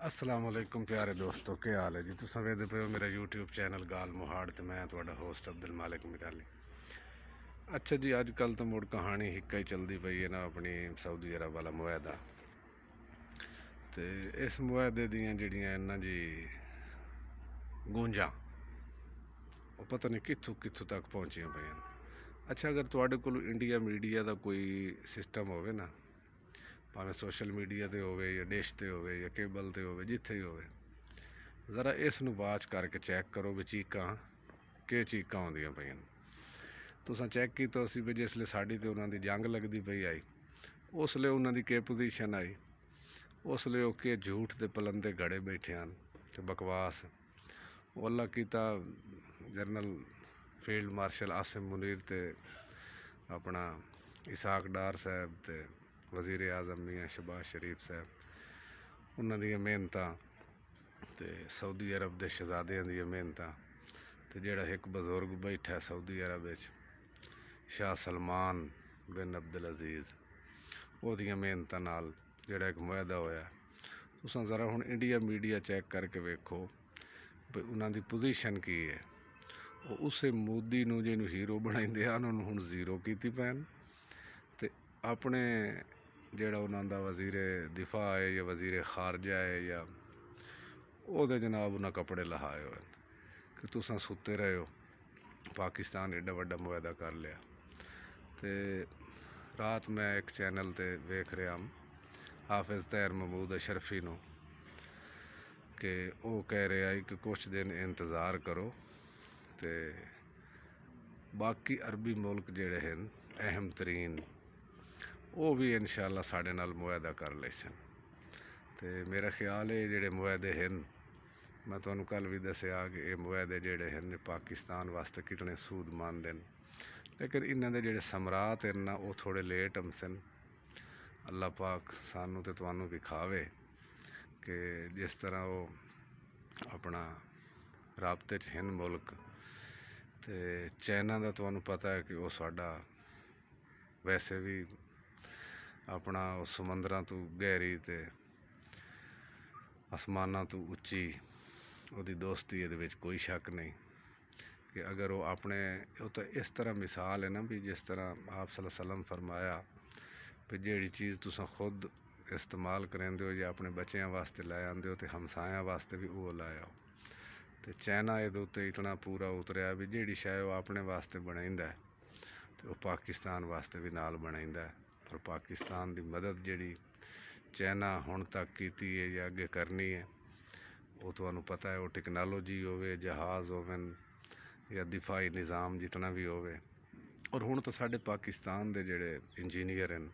अस्सलाम वालेकुम प्यारे दोस्तों, क्या हाल है जी। तुम वेखदे पे हो मेरा यूट्यूब चैनल गाल मोहाड़ ते मैं तुहाडा होस्ट अब्दुल मालिक मिराली। अच्छा जी, अजकल तो मुड़ कहानी हिक्का ही चलती पई है ना अपनी सऊदी अरब वाला मुआहदा। तो इस मुआहदे दियां जिहड़ियां ना जी गूंजां वो पता नहीं कित्थों कित्थों तक पहुंचियां पईयां। अच्छा, अगर तुहाडे कोल इंडिया मीडिया का कोई सिस्टम होवे ना, भावें सोशल मीडिया ते होवे या डिश ते होवे या केबल ते होवे, जिथे ही होवे, ज़रा इस नूं वाच करके चैक करो भी चीकां के चीकां आउंदियां पईयां। तुसां चैक कीता सी भी जिसले साडी ते उन्हां दी जंग लगदी पई आई, उसले उन्हां दी के पोजीशन आई, उसले ओह के झूठ दे पलंदे गड़े बैठे हन ते बकवास। ओह अल्लाह कीता general field marshal Asim Munir ते अपना इसाक डार साहब ते वज़ीर आज़म मियाँ शहबाज शरीफ साहब, उन्हां दियां मेहनतां ते सऊदी अरब दे शहजादियां दियां मेहनतां ते जेहड़ा एक बजुर्ग बैठा है सऊदी अरब विच, शाह सलमान बिन अब्दुल अजीज़, ओहदियां मेहनतां नाल जेहड़ा एक मुआहदा होया। तुसां ज़रा हुण इंडिया मीडिया चैक करके वेखो भी उन्हां दी पोजीशन की है। वो उसे मोदी नूं जिहनूं हीरो बनाइंदे हन उन्होंने हुण जीरो कीती पैन ते अपने जेहड़ा उन्हां दा वज़ीर दिफा है या वज़ीर खारजा है या ओहदे जनाब उन्हां कपड़े लहाए होए कि तुसां सुत्ते रहे हो, पाकिस्तान एड्डा वड्डा मुआहदा कर लिया। ते रात मैं एक चैनल ते वेख रहा हाफिज़ तैर महमूद अशरफी नूं कि वह कह रहा है कि कुछ दिन इंतज़ार करो ते बाकी अरबी मुल्क जेहड़े हैं अहम तरीन वो भी इंशाअल्लाह साडे नाल मुआहदा कर लैसन। तो मेरा ख्याल है जेहड़े मुआहदे हैं, मैं तुहानू कल भी दसिया कि ये मुआहदे जेहड़े हैं पाकिस्तान वास्ते कितने सूदमंद हैं, लेकिन इन्हां दे जेहड़े सम्राट हैं ना वो थोड़े लेट हमसन। अल्लाह पाक सानू ते तुहानू विखावे कि जिस तरह वो अपना राबते च हैं मुल्क। तो चाइना का तुहानू पता है कि वह साडा वैसे भी अपना समुंदरां तो गहरी ते आसमानां तो उच्ची उसकी दोस्ती ये कोई शक नहीं कि अगर वो अपने वो तो इस तरह मिसाल है ना भी जिस तरह आप सल्लल्लाहु अलैहि वसल्लम फरमाया भी जिहड़ी चीज़ तुसां खुद इस्तेमाल करेंदे हो या अपने बच्चों वास्ते लै आंदे हो तो हमसायां वास्ते भी वो लै आओ। तो चाइना ये उत्ते इतना पूरा उतरिया भी जिहड़ी शै वो अपने वास्ते बनाइंदा है तो वह पाकिस्तान वास्ते भी नाल बनाइंदा है। और पाकिस्तान की मदद जिहड़ी चाइना हुण तक कीती है या अगे करनी है, वो तुहानू पता है, वो टेक्नोलॉजी होवे, जहाज़ होवन या दिफाई निज़ाम जितना भी होवे। और हुण तो साडे पाकिस्तान के जेहड़े इंजीनियर हैं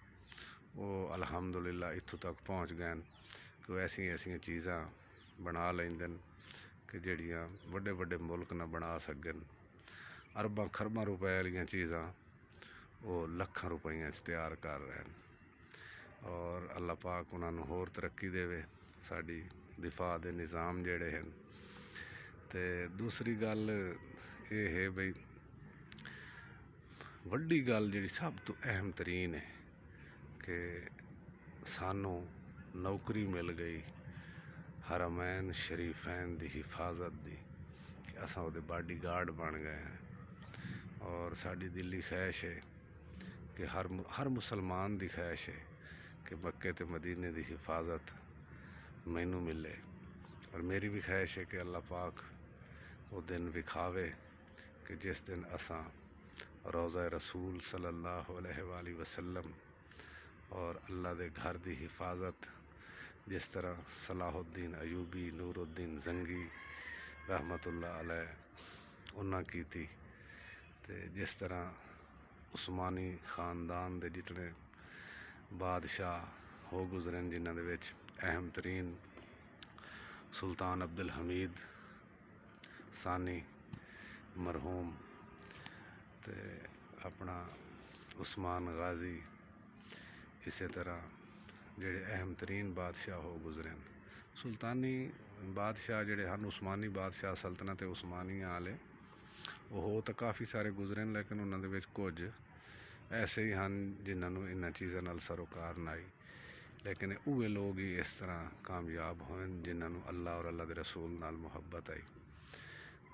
वो अलहमदुलिल्लाह इत्थों तक पहुँच गए कि वो ऐसियां ऐसियां चीज़ां बना लैंदे कि जिहड़ियां वड्डे वड्डे मुल्क ना बना सकन। अरबां खरबां रुपए वाली चीज़ां वो लखां रुपइयां तैयार कर रहे हैं। और अल्लाह पाक उन्होंने होर तरक्की देवे, साड़ी दिफा दे निज़ाम जेहड़े हैं। तो दूसरी गल ये है बई वड्डी गल जिहड़ी सब तो अहम तरीन है कि सानू नौकरी मिल गई हरमैन शरीफैन की हिफाजत की कि असां उहदे बॉडी गार्ड बन गए हैं। और साड़ी दिली ख्वाहिश है कि हर मुसलमान की ख्वाहिश है कि मक्के ते मदीने की हिफाजत मैनू मिले। और मेरी भी ख्वाहिश है कि अल्लाह पाक वो दिन विखावे कि जिस दिन असां रोज़ा रसूल सल्लल्लाहु अलैहि वसल्लम और अल्लाह के घर की हिफाजत जिस तरह सलाहुद्दीन अयूबी नूरुद्दीन जंगी रहमतुल्लाह अलैह उन्हां की थी, तो जिस तरह उस्मानी खानदान के जितने बादशाह हो गुजरे जिन्हां दे विच अहम तरीन सुल्तान अब्दुल हमीद सानी मरहूम ते अपना उस्मान गाजी, इस तरह जेहड़े अहम तरीन बादशाह हो गुजरे। सुल्तानी बादशाह जेहड़े हैं उस्मानी बादशाह सल्तनत उस्मानिया वाले वो हो तो काफ़ी सारे गुजरे, लेकिन उन्होंने कुछ ऐसे ही हैं जिन्होंने इन्हां चीज़ों नाल सरोकार ना आई। लेकिन उहे लोग ही इस तरह कामयाब होए जिन्होंने अल्लाह और अल्लाह के रसूल नाल मुहब्बत आई।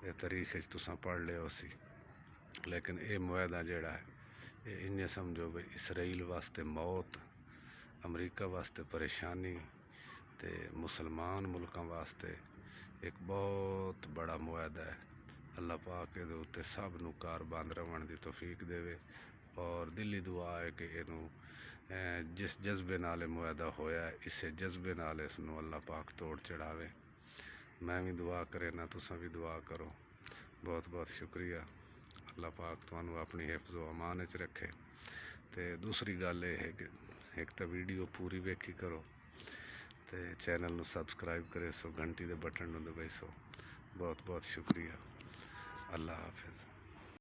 ये तारीख तुसां पढ़ लिया सी। लेकिन ये मुआहदा जिहड़ा है ये इन्हें समझो भाई इसराइल वास्ते मौत, अमरीका वास्ते परेशानी, ते मुसलमान मुल्कों वास्ते एक बहुत बड़ा मुआहदा है। अल्लाह पाक ये उत्ते सब नूं कारबंद रहण दी तौफीक देवे और दिली दुआ है कि इनू जिस जज्बे नाल मुआहदा होया इस जज्बे नाल इसनूं अल्लाह पाक तोड़ चढ़ावे। मैं भी दुआ करे ना, तुसां भी दुआ करो। बहुत बहुत शुक्रिया। अल्लाह पाक तुहानू अपनी हिफ्ज़ व अमान च रखे। तो दूसरी गल ये है कि एक तो वीडियो पूरी वेखी करो, तो चैनल नू सबसक्राइब करे सो, घंटी दे बटन नू दबाई सो। बहुत बहुत शुक्रिया। अल्लाह हाफिज़।